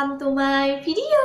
welcome to my video.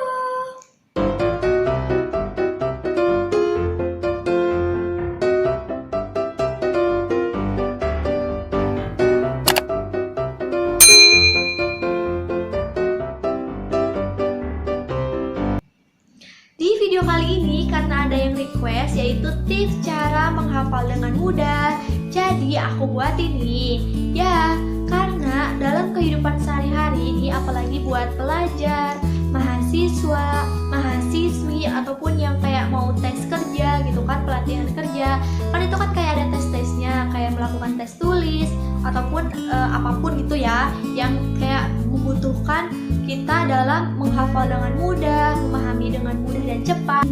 Di video kali ini karena ada yang request yaitu tips cara menghafal dengan mudah. Jadi aku buat ini. Ya, karena dalam kehidupan sehari-hari ini apalagi buat pelajar, mahasiswa, mahasiswi ataupun yang kayak mau tes kerja gitu kan, pelatihan kerja. Kan itu kan kayak ada tes-tesnya, kayak melakukan tes tulis ataupun apapun gitu ya yang kayak membutuhkan kita dalam menghafal dengan mudah, memahami dengan mudah dan cepat.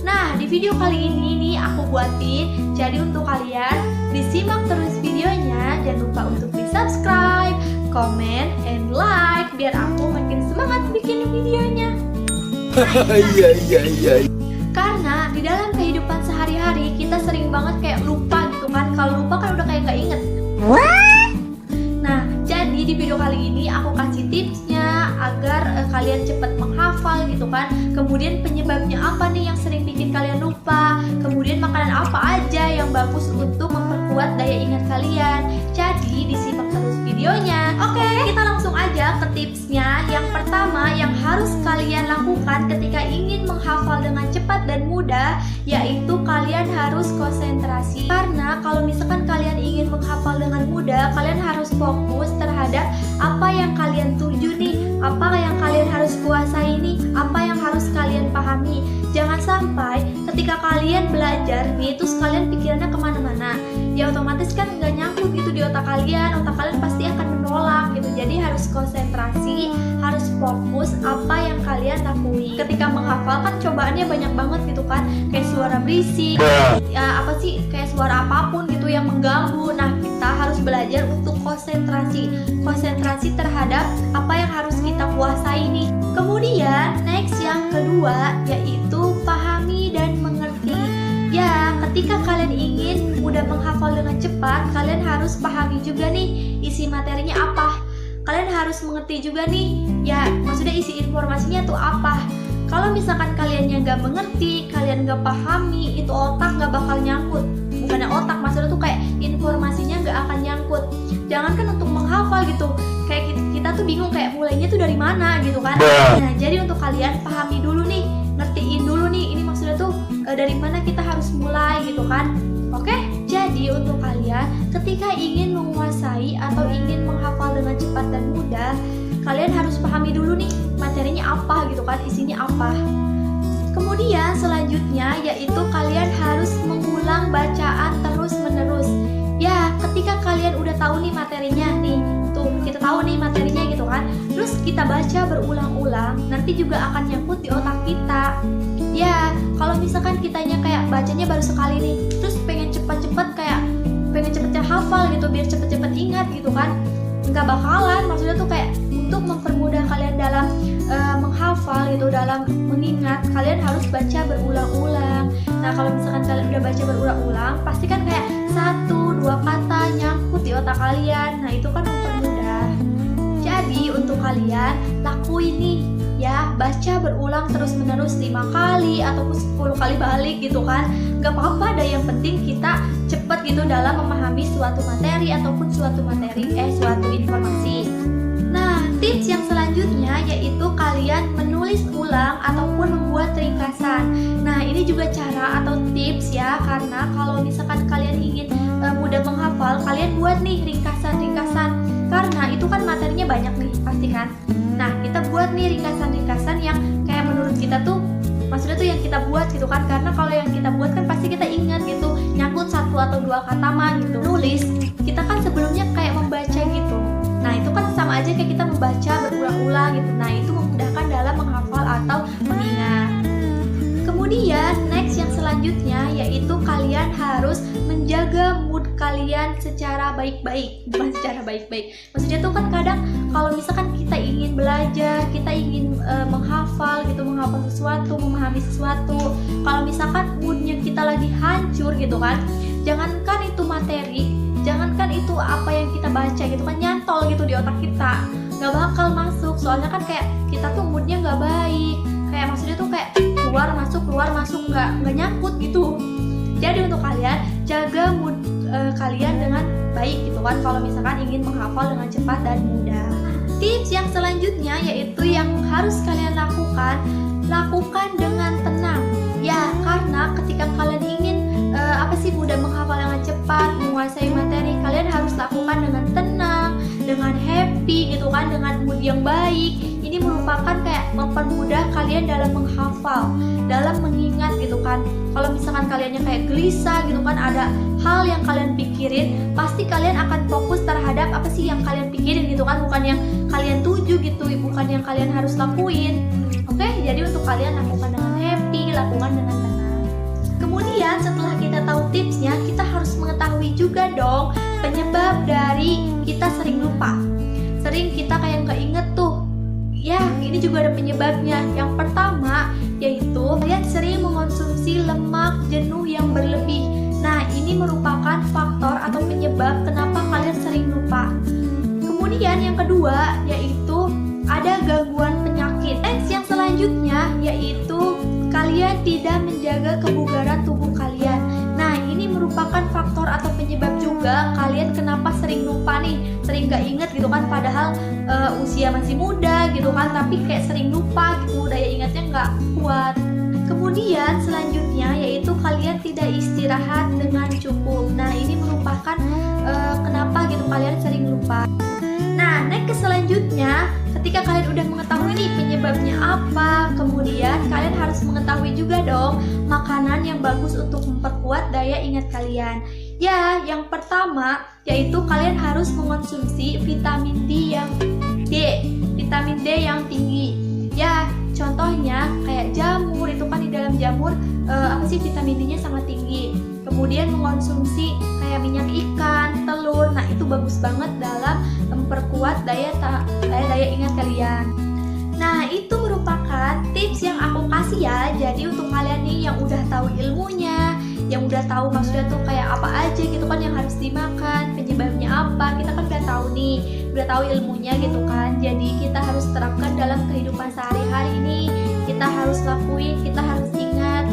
Nah, di video kali ini nih aku buatin. Jadi untuk kalian disimak terus videonya. Jangan lupa untuk di subscribe, comment, and like biar aku makin semangat bikin videonya. Iya. Karena di dalam kehidupan sehari-hari kita sering banget kayak lupa gitu kan. Kalau lupa kan udah kayak nggak inget. Nah, jadi di video kali ini aku kasih tipsnya agar kalian cepat menghafal gitu kan. Kemudian penyebabnya apa nih yang sering bikin kalian lupa. Kemudian makanan apa aja yang bagus untuk memperkuat daya ingat kalian. Jadi disimak terus videonya. Oke, kita langsung aja ke tipsnya. Yang pertama yang harus kalian lakukan ketika ingin menghafal dengan cepat dan mudah, yaitu kalian harus konsentrasi. Karena kalau misalkan kalian ingin menghafal dengan mudah, kalian harus fokus terhadap apa yang kalian tuju nih, apa yang kalian harus kuasai nih, apa yang harus kalian pahami. Jangan sampai ketika kalian belajar nih, terus kalian pikirannya kemana-mana, ya otomatis kan nggak nyangkut gitu di otak kalian pasti akan menolak gitu. Jadi harus konsentrasi, harus fokus apa yang kalian lakui. Ketika menghafal kan cobaannya banyak banget gitu kan, kayak suara berisik, ya apa sih, kayak suara apapun gitu yang mengganggu. Nah, kita harus belajar untuk konsentrasi terhadap apa yang harus kita kuasai nih. Kemudian next yang kedua yaitu pahami dan mengerti. Ya, ketika kalian ingin mudah menghafal dengan cepat, kalian harus pahami juga nih isi materinya apa. Kalian harus mengerti juga nih, ya maksudnya isi informasinya tuh apa. Kalau misalkan kalian yang gak mengerti, kalian gak pahami, itu otak gak bakal nyangkut. Bukannya otak, maksudnya tuh kayak informasinya gak akan nyangkut. Jangankan untuk menghafal gitu, kayak kita tuh bingung kayak mulainya tuh dari mana gitu kan. Nah, jadi untuk kalian pahami dulu nih, ngertiin dulu nih, ini maksudnya tuh dari mana kita harus mulai gitu kan. Oke, jadi untuk kalian ketika ingin menguasai atau ingin menghafal dengan cepat dan mudah, kalian harus pahami dulu nih materinya apa gitu kan, isinya apa. Kemudian selanjutnya yaitu kalian harus mengulang bacaan terus menerus. Ya, ketika kalian udah tahu nih materinya nih, tuh kita tahu nih materinya gitu kan, terus kita baca berulang-ulang, nanti juga akan nyangkut di otak kita. Ya, kalau misalkan kitanya kayak bacanya baru sekali nih, terus pengen cepet-cepet kayak pengen cepet hafal gitu biar cepet-cepet ingat gitu kan, nggak bakalan. Maksudnya tuh kayak untuk mempermudah kalian dalam menghafal gitu, dalam mengingat, kalian harus baca berulang-ulang. Nah, kalau misalkan kalian udah baca berulang-ulang, pasti kan kayak 1-2 kata nyangkut di otak kalian. Nah, itu kan mempermudah. Jadi untuk kalian lakuin nih ya, baca berulang terus menerus 5 kali ataupun 10 kali balik gitu kan. Gak apa-apa, ada yang penting kita cepet gitu dalam memahami suatu materi ataupun suatu informasi. Nah, tips yang selanjutnya yaitu kalian menulis ulang ataupun membuat ringkasan. Nah, ini juga cara atau tips ya, karena kalau misalkan kalian ingin mudah menghafal, kalian buat nih ringkasan-ringkasan. Karena itu kan materinya banyak nih, pasti kan. Nah, kita buat nih ringkasan-ringkasan yang kayak menurut kita tuh, maksudnya tuh yang kita buat gitu kan. Karena kalau yang kita buat kan pasti kita ingat gitu, nyangkut 1 atau 2 kata mah gitu. Nulis, kita kan sebelumnya kayak membaca gitu. Nah, itu kan sama aja kayak kita membaca berulang-ulang gitu. Nah, itu memudahkan dalam menghafal atau mengingat. Kemudian next yang selanjutnya yaitu kalian harus menjaga mood kalian secara baik-baik. Bukan secara baik-baik, maksudnya tuh kan kadang kalau misalkan kita ingin belajar, kita ingin menghafal gitu, menghafal sesuatu, memahami sesuatu, kalau misalkan moodnya kita lagi hancur gitu kan, jangankan itu materi, jangankan itu apa yang kita baca gitu kan, nyantol gitu di otak kita, gak bakal masuk soalnya kan kayak kita tuh moodnya nggak baik, kayak maksudnya tuh kayak keluar masuk nggak nyangkut gitu. Jadi untuk kalian jaga mood kalian dengan baik gitu kan kalau misalkan ingin menghafal dengan cepat dan mudah. Tips yang selanjutnya yaitu yang harus kalian lakukan dengan tenang. Ya, karena ketika kalian ingin mudah menghafal dengan cepat, menguasai materi, kalian harus lakukan dengan tenang, dengan happy gitu kan, dengan mood yang baik. Ini merupakan kayak mempermudah kalian dalam menghafal, dalam mengingat gitu kan. Kalau misalkan kaliannya kayak gelisah gitu kan, ada hal yang kalian pikirin, pasti kalian akan fokus terhadap apa sih yang kalian pikirin gitu kan, bukan yang kalian tuju gitu, bukan yang kalian harus lakuin. Oke, jadi untuk kalian lakukan dengan happy, lakukan dengan tenang. Kemudian setelah kita tahu tipsnya, kita harus mengetahui juga dong penyebab dari kita sering lupa. Sering kita kayak nggak inget tuh. Ya, ini juga ada penyebabnya. Yang pertama yaitu kalian sering mengonsumsi lemak jenuh yang berlebih. Nah, ini merupakan faktor atau penyebab kenapa kalian sering lupa. Kemudian yang kedua yaitu ada gangguan penyakit. Yang selanjutnya yaitu kalian tidak menjaga kebugaran tubuh kalian. Nah, ini merupakan faktor atau penyebab juga kalian kenapa sering lupa nih, sering gak inget gitu kan, padahal usia masih muda gitu kan, tapi kayak sering lupa gitu, daya ingatnya gak kuat. Kemudian selanjutnya yaitu kalian tidak istirahat dengan cukup. Nah, ini merupakan kenapa gitu kalian sering lupa. Nah, next selanjutnya, ketika kalian udah mengetahui nih penyebabnya apa, kemudian kalian harus mengetahui juga dong makanan yang bagus untuk memperkuat daya ingat kalian. Ya, yang pertama yaitu kalian harus mengonsumsi vitamin D yang tinggi. Ya, contohnya kayak jamur, itu kan di dalam jamur vitamin D-nya sangat tinggi. Kemudian mengonsumsi kayak minyak ikan, telur. Nah, itu bagus banget dalam memperkuat daya ingat kalian. Nah, itu merupakan tips yang aku kasih ya. Jadi untuk kalian nih yang udah tahu ilmunya, yang udah tahu maksudnya tuh kayak apa aja gitu kan yang harus dimakan, penyebabnya apa, kita kan udah tahu nih, udah tahu ilmunya gitu kan. Jadi kita harus terapkan dalam kehidupan sehari-hari ini, kita harus lakuin, kita harus ingat.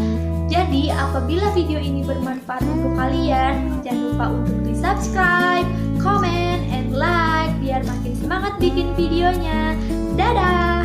Jadi apabila video ini bermanfaat untuk kalian, jangan lupa untuk di-subscribe, comment, and like biar makin semangat bikin videonya. Dadah!